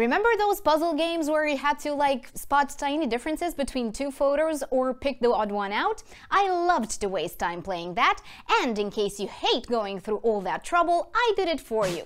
Remember those puzzle games where you had to spot tiny differences between two photos or pick the odd one out? I loved to waste time playing that, and in case you hate going through all that trouble, I did it for you.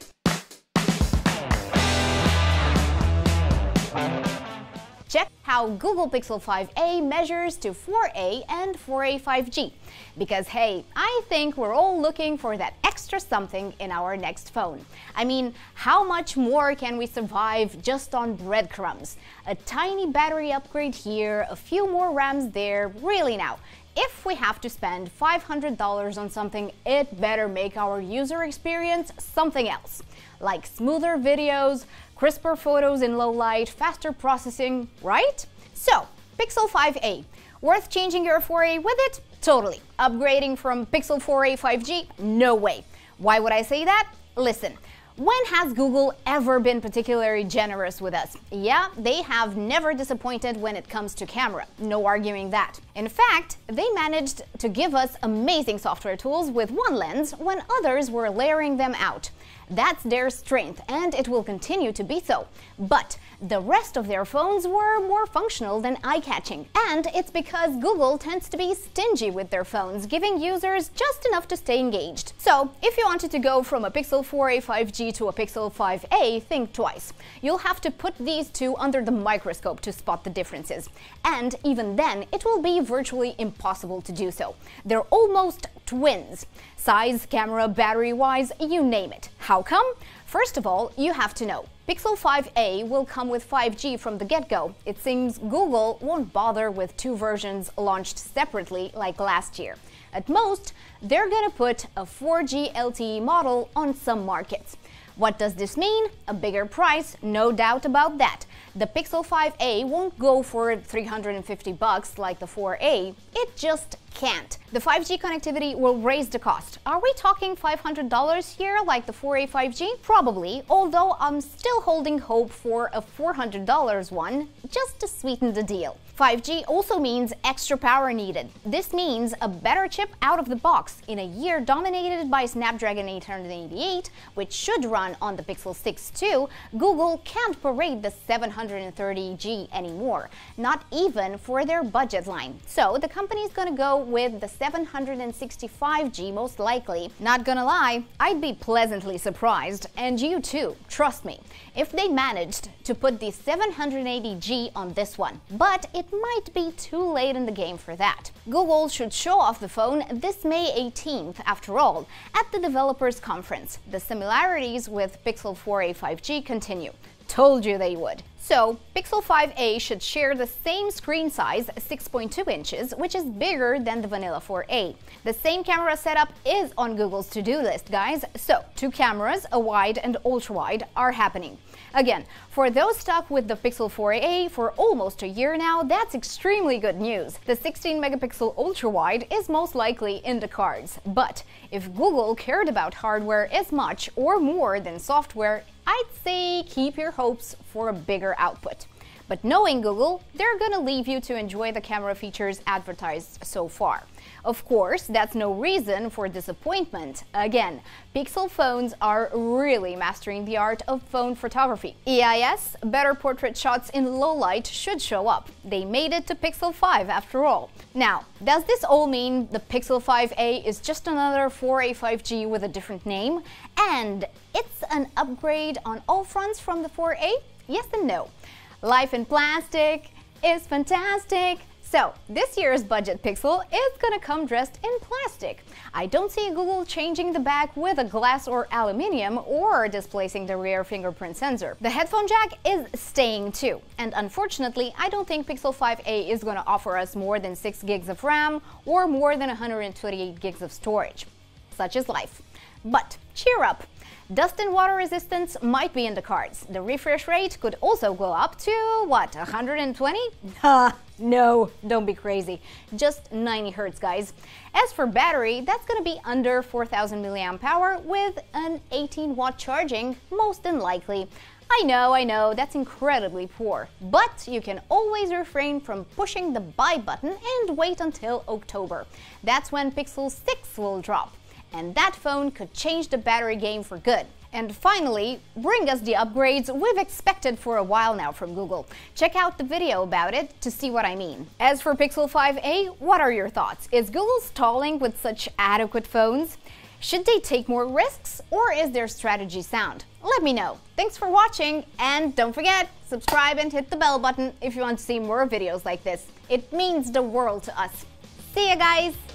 Check how Google Pixel 5a measures to 4a and 4a 5G. Because hey, I think we're all looking for that extra something in our next phone. I mean, how much more can we survive just on breadcrumbs? A tiny battery upgrade here, a few more RAMs there, really now. If we have to spend $500 on something, it better make our user experience something else. Like smoother videos, crisper photos in low light, faster processing, right? So, Pixel 5a. Worth changing your 4a with it? Totally. Upgrading from Pixel 4a 5G? No way. Why would I say that? Listen. When has Google ever been particularly generous with us? Yeah, they have never disappointed when it comes to camera. No arguing that. In fact, they managed to give us amazing software tools with one lens when others were layering them out. That's their strength, and it will continue to be so. But the rest of their phones were more functional than eye-catching. And it's because Google tends to be stingy with their phones, giving users just enough to stay engaged. So, if you wanted to go from a Pixel 4a 5G to a Pixel 5a, think twice. You'll have to put these two under the microscope to spot the differences. And even then, it will be virtually impossible to do so. They're almost twins. Size, camera, battery-wise, you name it. How come? First of all, you have to know. Pixel 5a will come with 5G from the get-go. It seems Google won't bother with two versions launched separately like last year. At most, they're gonna put a 4G LTE model on some markets. What does this mean? A bigger price, no doubt about that. The Pixel 5a won't go for $350 like the 4a, it just can't. The 5G connectivity will raise the cost. Are we talking $500 here like the 4a 5G? Probably, although I'm still holding hope for a $400 one just to sweeten the deal. 5G also means extra power needed. This means a better chip out of the box. In a year dominated by Snapdragon 888, which should run on the Pixel 6 too, Google can't parade the 730G anymore, not even for their budget line. So the company's gonna go with the 765G most likely. Not gonna lie, I'd be pleasantly surprised, and you too, trust me, if they managed to put the 780G on this one. But it might be too late in the game for that. Google should show off the phone this May 18th, after all, at the Developers Conference. The similarities with Pixel 4a 5G continue. Told you they would. So, Pixel 5a should share the same screen size, 6.2 inches, which is bigger than the vanilla 4a. The same camera setup is on Google's to-do list, guys. So, two cameras, a wide and ultra-wide, are happening. Again, for those stuck with the Pixel 4a for almost a year now, that's extremely good news. The 16-megapixel ultra-wide is most likely in the cards. But if Google cared about hardware as much or more than software, I'd say keep your hopes for a bigger output. But knowing Google, they're gonna leave you to enjoy the camera features advertised so far. Of course, that's no reason for disappointment. Again, Pixel phones are really mastering the art of phone photography. EIS, better portrait shots in low light, should show up. They made it to Pixel 5 after all. Now, does this all mean the Pixel 5a is just another 4a 5G with a different name? And it's an upgrade on all fronts from the 4a? Yes and no. Life in plastic is fantastic. So, this year's budget Pixel is gonna come dressed in plastic. I don't see Google changing the back with a glass or aluminium or displacing the rear fingerprint sensor. The headphone jack is staying too. And unfortunately, I don't think Pixel 5a is gonna offer us more than 6 gigs of RAM or more than 128 gigs of storage. Such is life. But cheer up! Dust and water resistance might be in the cards. The refresh rate could also go up to, what, 120? No, don't be crazy. Just 90 Hz, guys. As for battery, that's gonna be under 4000 mAh with an 18-watt charging, most than likely. I know, that's incredibly poor. But you can always refrain from pushing the buy button and wait until October. That's when Pixel 6 will drop. And that phone could change the battery game for good. And finally, bring us the upgrades we've expected for a while now from Google. Check out the video about it to see what I mean. As for Pixel 5a, what are your thoughts? Is Google stalling with such adequate phones? Should they take more risks, or is their strategy sound? Let me know. Thanks for watching, and don't forget, subscribe and hit the bell button if you want to see more videos like this. It means the world to us. See ya, guys!